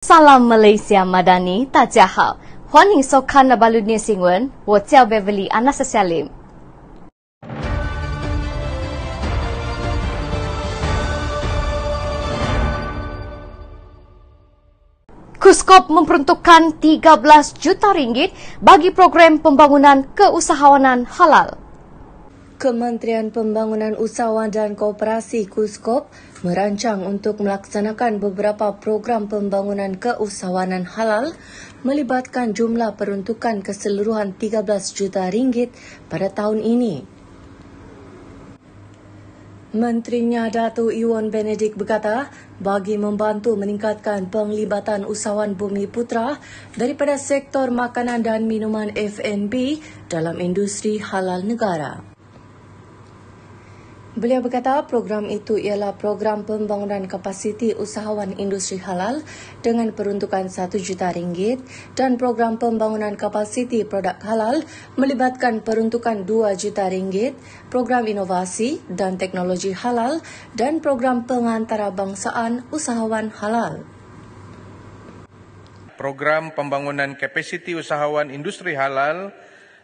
Salam Malaysia Madani, 大家好，欢迎收看那巴鲁尼新闻，我叫 Beverly Anastasia。KUSKOP memperuntukkan 13 juta ringgit bagi program pembangunan keusahawanan halal. Kementerian Pembangunan Usahawan dan Koperasi KUSKOP merancang untuk melaksanakan beberapa program pembangunan keusahawanan halal melibatkan jumlah peruntukan keseluruhan 13 juta ringgit pada tahun ini. Menterinya Datuk Ewan Benedict berkata, bagi membantu meningkatkan penglibatan usahawan Bumiputra daripada sektor makanan dan minuman F&B dalam industri halal negara. Beliau berkata program itu ialah program pembangunan kapasiti usahawan industri halal dengan peruntukan 1 juta ringgit dan program pembangunan kapasiti produk halal melibatkan peruntukan 2 juta ringgit, program inovasi dan teknologi halal dan program pengantarbangsaan usahawan halal. Program pembangunan kapasiti usahawan industri halal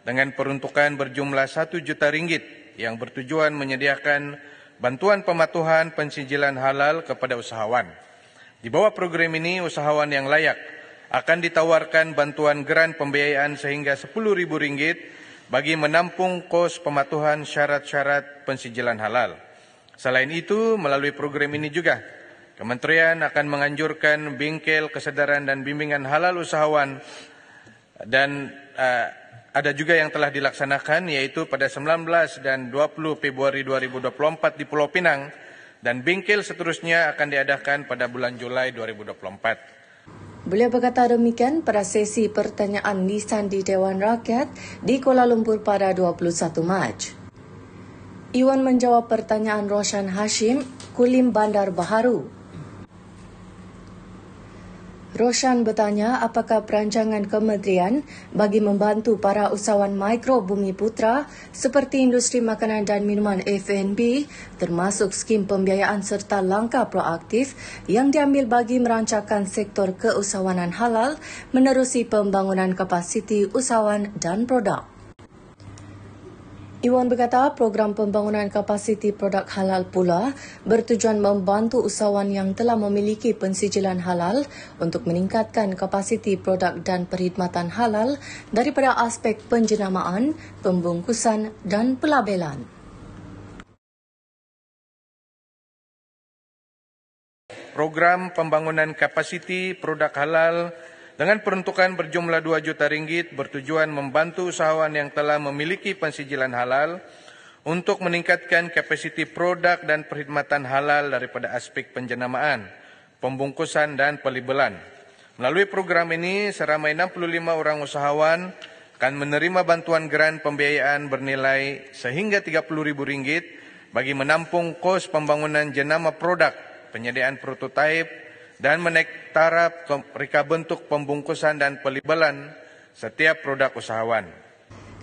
dengan peruntukan berjumlah 1 juta ringgit yang bertujuan menyediakan bantuan pematuhan pensijilan halal kepada usahawan. Di bawah program ini, usahawan yang layak akan ditawarkan bantuan geran pembiayaan sehingga RM10,000 bagi menampung kos pematuhan syarat-syarat pensijilan halal. Selain itu, melalui program ini juga, Kementerian akan menganjurkan bingkel kesedaran dan bimbingan halal usahawan dan ada juga yang telah dilaksanakan yaitu pada 19 dan 20 Februari 2024 di Pulau Pinang dan bingkel seterusnya akan diadakan pada bulan Julai 2024. Beliau berkata demikian pada sesi pertanyaan lisan di Dewan Rakyat di Kuala Lumpur pada 21 Mac. Iwan menjawab pertanyaan Roshan Hashim, Kulim Bandar Baharu. Roshan bertanya apakah perancangan kementerian bagi membantu para usahawan mikro Bumiputra seperti industri makanan dan minuman F&B termasuk skim pembiayaan serta langkah proaktif yang diambil bagi merancangkan sektor keusahawanan halal menerusi pembangunan kapasiti usahawan dan produk. Iwan berkata program pembangunan kapasiti produk halal pula bertujuan membantu usahawan yang telah memiliki pensijilan halal untuk meningkatkan kapasiti produk dan perkhidmatan halal daripada aspek penjenamaan, pembungkusan dan pelabelan. Program pembangunan kapasiti produk halal dengan peruntukan berjumlah 2 juta ringgit bertujuan membantu usahawan yang telah memiliki pensijilan halal untuk meningkatkan kapasiti produk dan perkhidmatan halal daripada aspek penjenamaan, pembungkusan dan pelabelan. Melalui program ini, seramai 65 orang usahawan akan menerima bantuan geran pembiayaan bernilai sehingga RM30,000 bagi menampung kos pembangunan jenama produk, penyediaan prototipe, dan menaik taraf reka bentuk pembungkusan dan pelabelan setiap produk usahawan.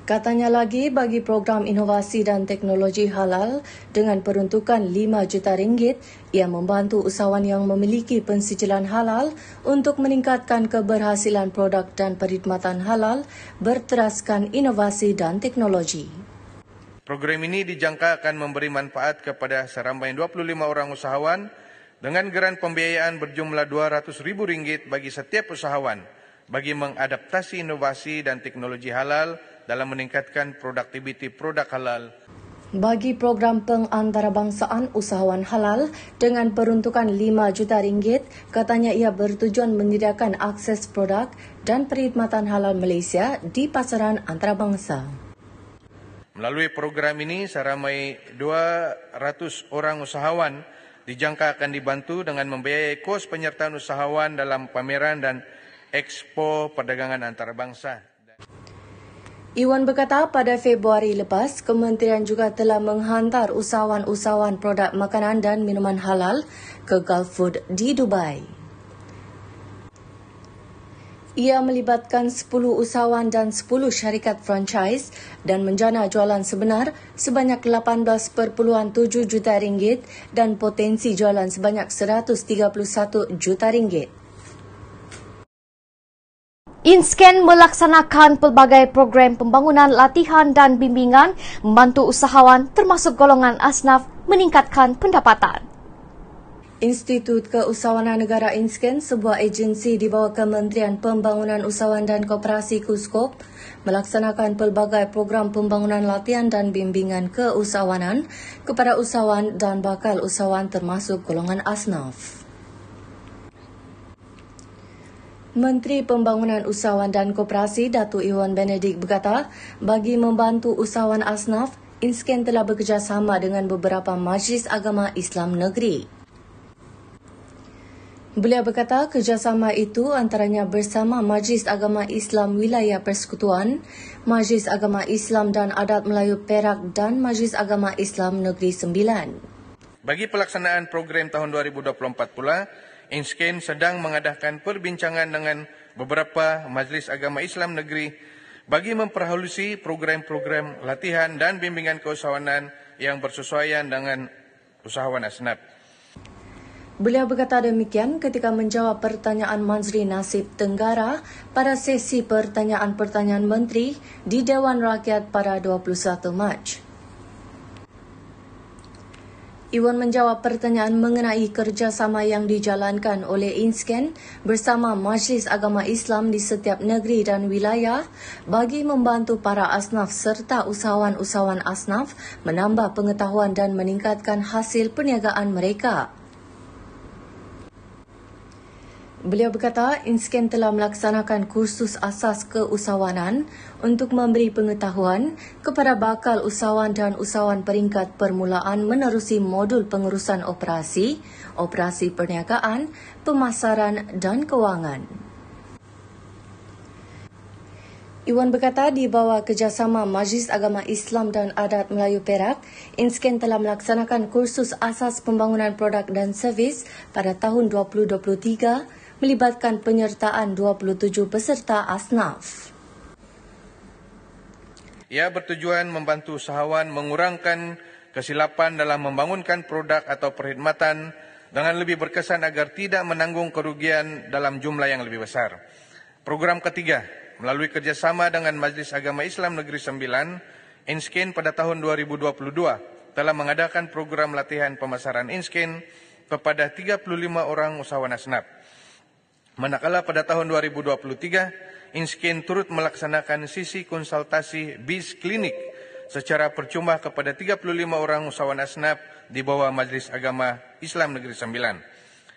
Katanya lagi bagi program inovasi dan teknologi halal dengan peruntukan 5 juta ringgit, ia membantu usahawan yang memiliki pensijilan halal untuk meningkatkan keberhasilan produk dan perkhidmatan halal berteraskan inovasi dan teknologi. Program ini dijangka akan memberi manfaat kepada seramai 25 orang usahawan dengan geran pembiayaan berjumlah RM200,000 bagi setiap usahawan bagi mengadaptasi inovasi dan teknologi halal dalam meningkatkan produktiviti produk halal. Bagi program pengantarbangsaan usahawan halal dengan peruntukan 5 juta ringgit, katanya ia bertujuan menyediakan akses produk dan perkhidmatan halal Malaysia di pasaran antarabangsa. Melalui program ini, seramai 200 orang usahawan dijangka akan dibantu dengan membiayai kos penyertaan usahawan dalam pameran dan ekspo perdagangan antarabangsa. Iwan berkata pada Februari lepas, kementerian juga telah menghantar usahawan-usahawan produk makanan dan minuman halal ke Gulf Food di Dubai. Ia melibatkan 10 usahawan dan 10 syarikat franchise dan menjana jualan sebenar sebanyak 18.7 juta ringgit dan potensi jualan sebanyak 131 juta ringgit. InScan melaksanakan pelbagai program pembangunan latihan dan bimbingan membantu usahawan termasuk golongan asnaf meningkatkan pendapatan. Institut Keusahawanan Negara InScan, sebuah agensi di bawah Kementerian Pembangunan Usahawan dan Koperasi KUSKOP, melaksanakan pelbagai program pembangunan latihan dan bimbingan keusahawanan kepada usahawan dan bakal usahawan termasuk golongan asnaf. Menteri Pembangunan Usahawan dan Koperasi Datuk Iwan Benedict berkata, bagi membantu usahawan asnaf, InScan telah bekerjasama dengan beberapa majlis agama Islam negeri. Beliau berkata kerjasama itu antaranya bersama Majlis Agama Islam Wilayah Persekutuan, Majlis Agama Islam dan Adat Melayu Perak dan Majlis Agama Islam Negeri Sembilan. Bagi pelaksanaan program tahun 2024 pula, InScan sedang mengadakan perbincangan dengan beberapa Majlis Agama Islam Negeri bagi memperhalusi program-program latihan dan bimbingan keusahawanan yang bersesuaian dengan usahawan asnaf. Beliau berkata demikian ketika menjawab pertanyaan Manzri Nasib Tenggara pada sesi pertanyaan-pertanyaan menteri di Dewan Rakyat pada 21 Mac. Iwan menjawab pertanyaan mengenai kerjasama yang dijalankan oleh InScan bersama Majlis Agama Islam di setiap negeri dan wilayah bagi membantu para asnaf serta usahawan-usahawan asnaf menambah pengetahuan dan meningkatkan hasil perniagaan mereka. Beliau berkata InScan telah melaksanakan kursus asas keusahawanan untuk memberi pengetahuan kepada bakal usahawan dan usahawan peringkat permulaan menerusi modul pengurusan operasi, operasi perniagaan, pemasaran dan kewangan. Iwan berkata di bawah kerjasama Majlis Agama Islam dan Adat Melayu Perak, InScan telah melaksanakan kursus asas pembangunan produk dan servis pada tahun 2023 melibatkan penyertaan 27 peserta asnaf. Ia bertujuan membantu usahawan mengurangkan kesilapan dalam membangunkan produk atau perkhidmatan dengan lebih berkesan agar tidak menanggung kerugian dalam jumlah yang lebih besar. Program ketiga, melalui kerjasama dengan Majlis Agama Islam Negeri Sembilan, InScan pada tahun 2022 telah mengadakan program latihan pemasaran InScan kepada 35 orang usahawan asnaf. Manakala pada tahun 2023, InScan turut melaksanakan sisi konsultasi BIS klinik secara percuma kepada 35 orang usahawan asnaf di bawah Majlis Agama Islam Negeri Sembilan.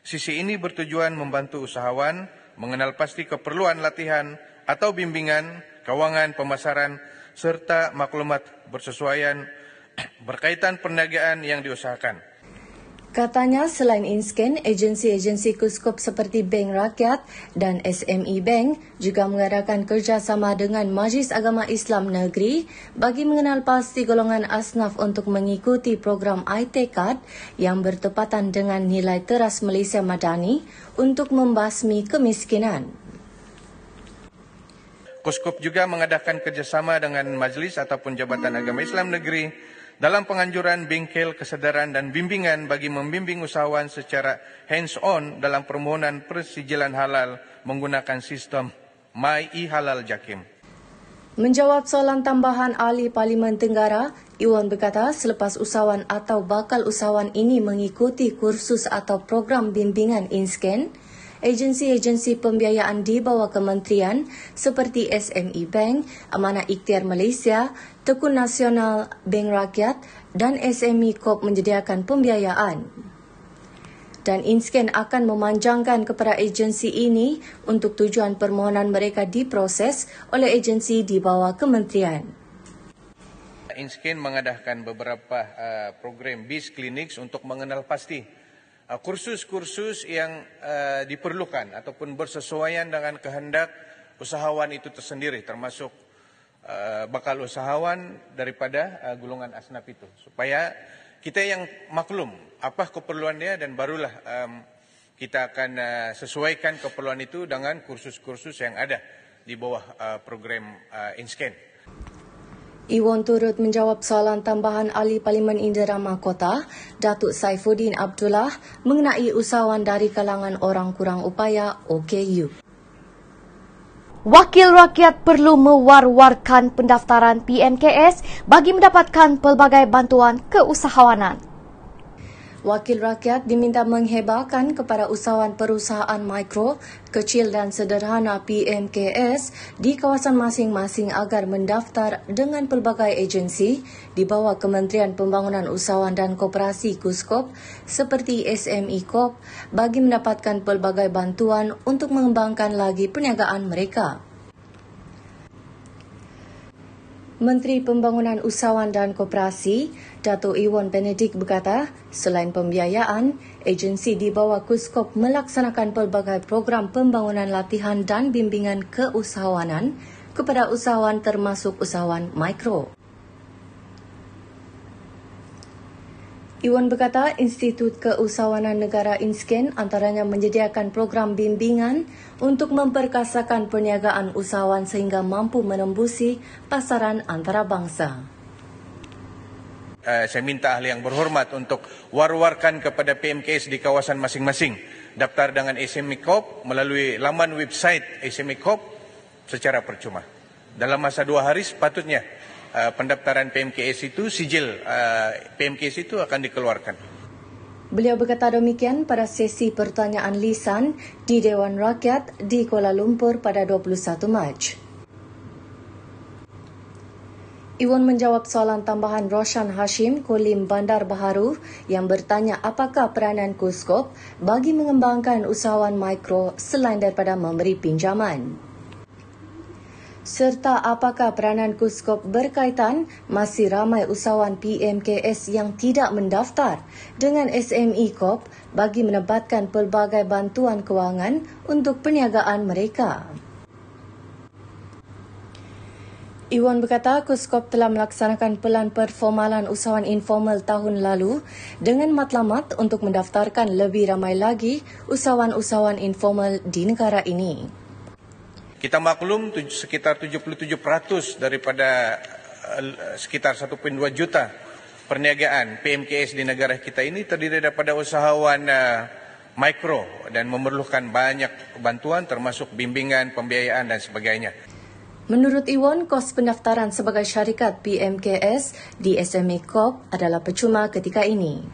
Sisi ini bertujuan membantu usahawan mengenal pasti keperluan latihan atau bimbingan, kewangan, pemasaran, serta maklumat bersesuaian berkaitan perniagaan yang diusahakan. Katanya selain InScan, agensi-agensi KUSKOP seperti Bank Rakyat dan SME Bank juga mengadakan kerjasama dengan Majlis Agama Islam Negeri bagi mengenal pasti golongan asnaf untuk mengikuti program iTekad yang bertepatan dengan Nilai Teras Malaysia Madani untuk membasmi kemiskinan. KUSKOP juga mengadakan kerjasama dengan Majlis ataupun Jabatan Agama Islam Negeri dalam penganjuran bengkel kesedaran dan bimbingan bagi membimbing usahawan secara hands-on dalam permohonan persijilan halal menggunakan sistem My-e-Halal JAKIM. Menjawab soalan tambahan Ahli Parlimen Tenggara, Iwan berkata selepas usahawan atau bakal usahawan ini mengikuti kursus atau program bimbingan InScan, agensi-agensi pembiayaan di bawah kementerian seperti SME Bank, Amanah Ikhtiar Malaysia, Tekun Nasional, Bank Rakyat dan SME Corp menyediakan pembiayaan. Dan InScan akan memanjangkan kepada agensi ini untuk tujuan permohonan mereka diproses oleh agensi di bawah kementerian. InScan mengadakan beberapa program BIS Clinics untuk mengenal pasti kursus-kursus yang diperlukan ataupun bersesuaian dengan kehendak usahawan itu tersendiri, termasuk bakal usahawan daripada golongan asnaf itu, supaya kita yang maklum apa keperluan dia dan barulah kita akan sesuaikan keperluan itu dengan kursus-kursus yang ada di bawah program InScan. Iwan turut menjawab soalan tambahan Ahli Parlimen Indera Mahkota, Datuk Saifuddin Abdullah mengenai usahawan dari kalangan orang kurang upaya OKU. Wakil rakyat perlu mewar-warkan pendaftaran PMKS bagi mendapatkan pelbagai bantuan keusahawanan. Wakil rakyat diminta menghebarkan kepada usahawan perusahaan mikro, kecil dan sederhana PMKS di kawasan masing-masing agar mendaftar dengan pelbagai agensi di bawah Kementerian Pembangunan Usahawan dan Koperasi KUSKOP seperti SME Corp bagi mendapatkan pelbagai bantuan untuk mengembangkan lagi perniagaan mereka. Menteri Pembangunan Usahawan dan Koperasi, Dato' Iwan Benedik berkata, selain pembiayaan, agensi di bawah KUSKOP melaksanakan pelbagai program pembangunan latihan dan bimbingan keusahawanan kepada usahawan termasuk usahawan mikro. Iwan berkata Institut Keusahawanan Negara INSKEN antaranya menyediakan program bimbingan untuk memperkasakan perniagaan usahawan sehingga mampu menembusi pasaran antarabangsa. Saya minta ahli yang berhormat untuk war-warkan kepada PMKS di kawasan masing-masing. Daftar dengan SME Corp melalui laman website SME Corp secara percuma. Dalam masa 2 hari sepatutnya pendaftaran PMKS itu, sijil PMKS itu akan dikeluarkan. Beliau berkata demikian pada sesi pertanyaan lisan di Dewan Rakyat di Kuala Lumpur pada 21 Mac. Iwan menjawab soalan tambahan Roshan Hashim, Kulim Bandar Baharu yang bertanya apakah peranan KUSKOP bagi mengembangkan usahawan mikro selain daripada memberi pinjaman. Serta apakah peranan KUSKOP berkaitan masih ramai usahawan PMKS yang tidak mendaftar dengan SME Corp bagi menebatkan pelbagai bantuan kewangan untuk perniagaan mereka. Iwan berkata KUSKOP telah melaksanakan pelan performalan usahawan informal tahun lalu dengan matlamat untuk mendaftarkan lebih ramai lagi usahawan-usahawan informal di negara ini. Kita maklum sekitar 77% daripada sekitar 1.2 juta perniagaan PMKS di negara kita ini terdiri daripada usahawan mikro dan memerlukan banyak bantuan termasuk bimbingan, pembiayaan dan sebagainya. Menurut Iwan, kos pendaftaran sebagai syarikat PMKS di SME Corp adalah percuma ketika ini.